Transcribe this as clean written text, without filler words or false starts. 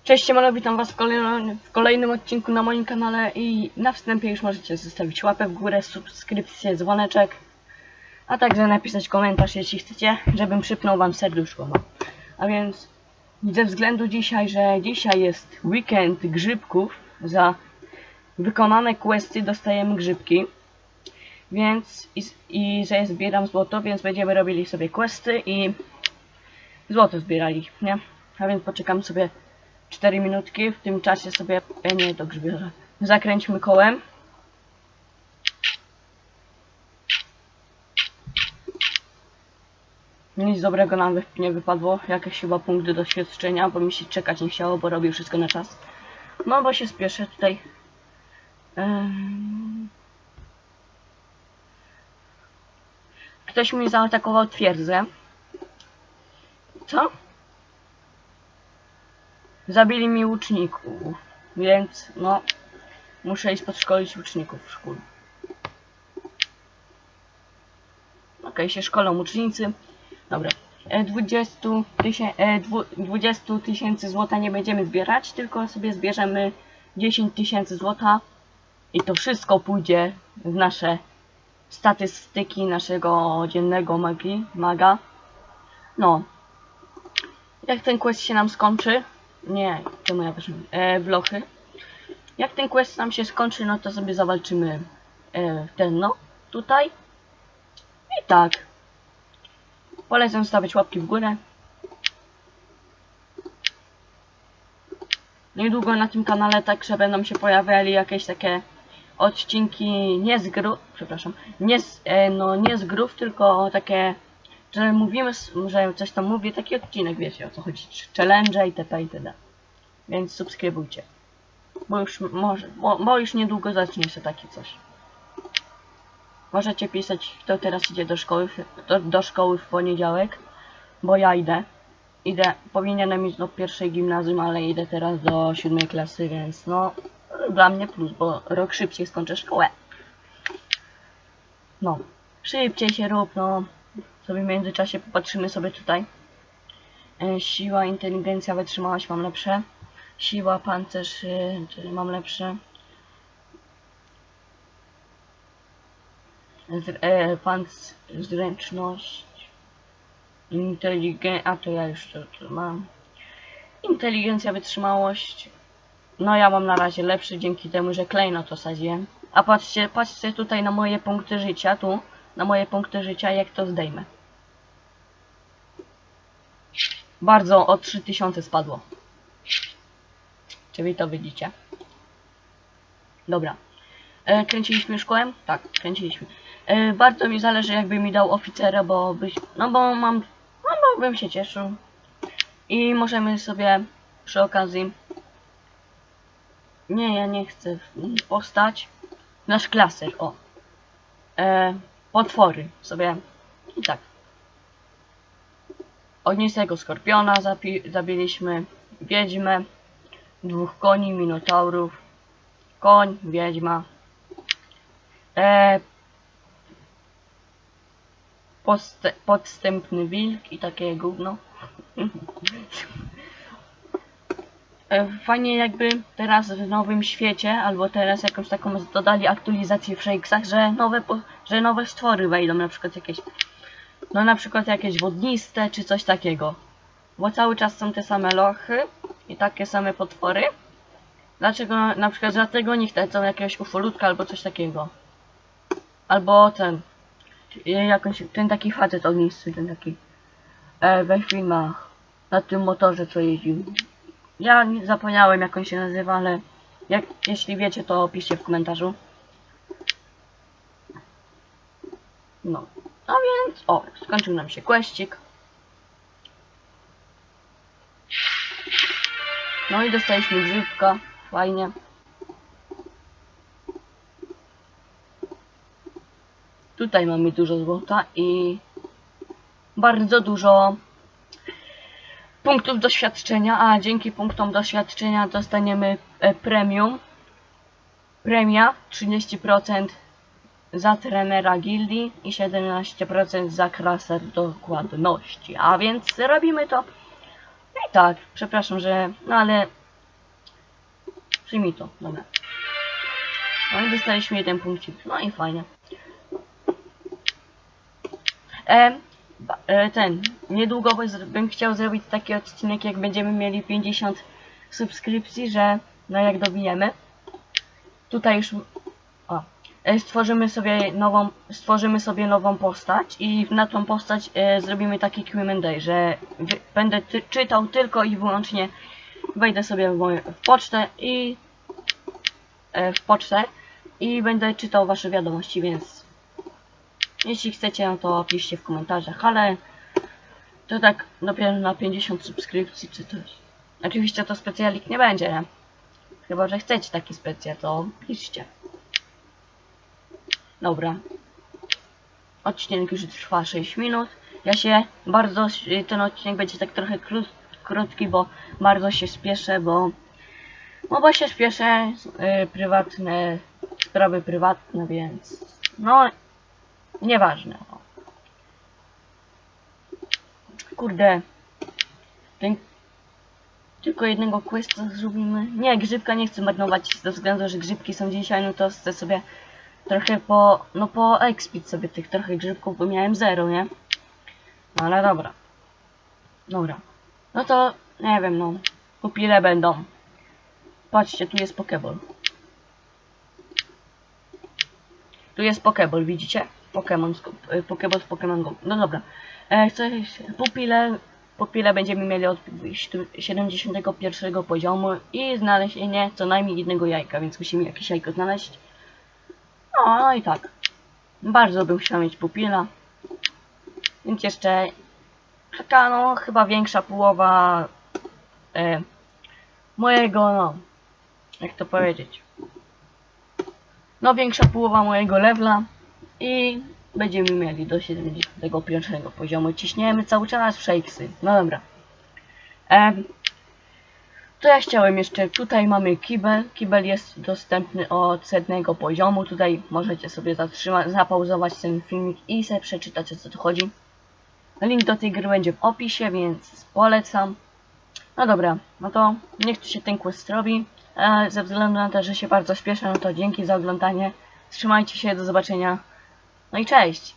Cześć, siemano, witam was w kolejnym odcinku na moim kanale i na wstępie już możecie zostawić łapę w górę, subskrypcję, dzwoneczek, a także napisać komentarz, jeśli chcecie, żebym przypnął wam serduszko. No. A więc ze względu że dzisiaj jest weekend grzybków, za wykonane questy dostajemy grzybki, więc i że zbieram złoto, więc będziemy robili sobie questy i złoto zbierali, nie? A więc poczekam sobie 4 minutki, w tym czasie sobie, nie to grzbiera, zakręćmy kołem. Nic dobrego nam nie wypadło, jakieś chyba punkty doświadczenia, bo mi się czekać nie chciało, bo robię wszystko na czas. No bo się spieszę tutaj. Ktoś mi zaatakował twierdzę. Co? Zabili mi łuczników, więc no muszę iść podszkolić łuczników w szkole. Okej, się szkolą łucznicy. Dobra. 20 tysięcy złota nie będziemy zbierać, tylko sobie zbierzemy 10 tysięcy złota i to wszystko pójdzie w nasze statystyki naszego dziennego maga. No. Jak ten quest się nam skończy, nie, czemu ja weszłem, blochy. Jak ten quest nam się skończy, no to sobie zawalczymy ten, no, tutaj. I tak. Polecam stawiać łapki w górę. Niedługo na tym kanale także będą się pojawiali jakieś takie odcinki nie z grów, przepraszam, nie z grów, tylko takie, że mówimy, że coś tam mówię, taki odcinek, wiecie o co chodzi, challenge itp. itd. Więc subskrybujcie. Bo już niedługo zacznie się takie coś. Możecie pisać, kto teraz idzie do szkoły w poniedziałek, bo ja idę. Powinienem iść do pierwszej gimnazjum, ale idę teraz do 7 klasy, więc no, dla mnie plus, bo rok szybciej skończę szkołę. No, szybciej się rób, no. Sobie w międzyczasie popatrzymy sobie tutaj. Siła, inteligencja, wytrzymałość mam lepsze. Siła, pancerz, czyli mam lepsze. Zręczność. Inteligencja, a to ja już to mam. Inteligencja, wytrzymałość. No ja mam na razie lepszy dzięki temu, że klejnot osadziłem. A patrzcie tutaj na moje punkty życia, na moje punkty życia, jak to zdejmę. Bardzo o 3000 spadło. Czy wy to widzicie? Dobra. Kręciliśmy szkołę? Tak, kręciliśmy. Bardzo mi zależy, jakby mi dał oficera, bo bym się cieszył. I możemy sobie przy okazji... Nie, ja nie chcę postać. Nasz klaser, o. Potwory sobie. I tak. Ognistego skorpiona zabiliśmy. Wiedźmę. 2 koni, minotaurów. Koń, wiedźma. Podstępny wilk i takie gówno. Fajnie jakby teraz w nowym świecie, albo teraz jakąś taką dodali aktualizację w Shakesach, że nowe stwory wejdą, na przykład jakieś, no na przykład jakieś wodniste, czy coś takiego. Bo cały czas są te same lochy i takie same potwory. Dlaczego, na przykład dlatego nie chcą jakiegoś ufolutka albo coś takiego. Albo ten taki facet ognisty, ten taki we filmach, na tym motorze co jeździł. Ja nie zapomniałem jak on się nazywa, ale jeśli wiecie, to piszcie w komentarzu. No, a więc, o, skończył nam się questik. No i dostaliśmy grzybka, fajnie. Tutaj mamy dużo złota i bardzo dużo punktów doświadczenia, a dzięki punktom doświadczenia dostaniemy premium. Premia 30% za trenera gildii i 17% za klaser dokładności. A więc robimy to. I tak, przepraszam, że... No ale Przyjmij to, dobra. No i dostaliśmy jeden punkcik, no i fajnie. Niedługo bym chciał zrobić taki odcinek, jak będziemy mieli 50 subskrypcji, że no jak dobijemy. Tutaj już stworzymy sobie nową postać i na tą postać zrobimy taki Q&A, że będę czytał tylko i wyłącznie, wejdę sobie w pocztę i będę czytał wasze wiadomości, więc jeśli chcecie, no to piszcie w komentarzach, ale to tak dopiero na 50 subskrypcji czy coś. Oczywiście to specjalik nie będzie, nie? Chyba że chcecie taki specjal, to piszcie. Dobra. Odcinek już trwa 6 minut. Ten odcinek będzie tak trochę krótki, bo bardzo się spieszę, bo się spieszę, sprawy prywatne, więc no nieważne. Kurde. Tylko jednego questa zrobimy. Nie, grzybka nie chcę marnować ze względu, że grzybki są dzisiaj, no to chcę sobie trochę expić sobie tych trochę grzybków, bo miałem 0, nie? No ale dobra. Dobra. No to, nie wiem, no. Pupile będą. Patrzcie, tu jest Pokeball. Tu jest Pokeball, widzicie? Pokeball z Pokémon Go. No dobra. Pupile będziemy mieli od 71 poziomu i znalezienie co najmniej jednego jajka, więc musimy jakieś jajko znaleźć. No i tak. Bardzo bym chciał mieć pupila. Więc jeszcze taka, no chyba większa połowa mojego, no jak to powiedzieć, no większa połowa mojego levela i będziemy mieli do 71 poziomu. Ciśniemy cały czas w shakesy. No dobra. To ja chciałem jeszcze, tutaj mamy kibel. Kibel jest dostępny od 100 poziomu. Tutaj możecie sobie zapauzować ten filmik i sobie przeczytać, o co tu chodzi. Link do tej gry będzie w opisie, więc polecam. No dobra, no to niech tu się ten quest robi. Ze względu na to, że się bardzo spieszę, no to dzięki za oglądanie. Trzymajcie się, do zobaczenia. No i cześć!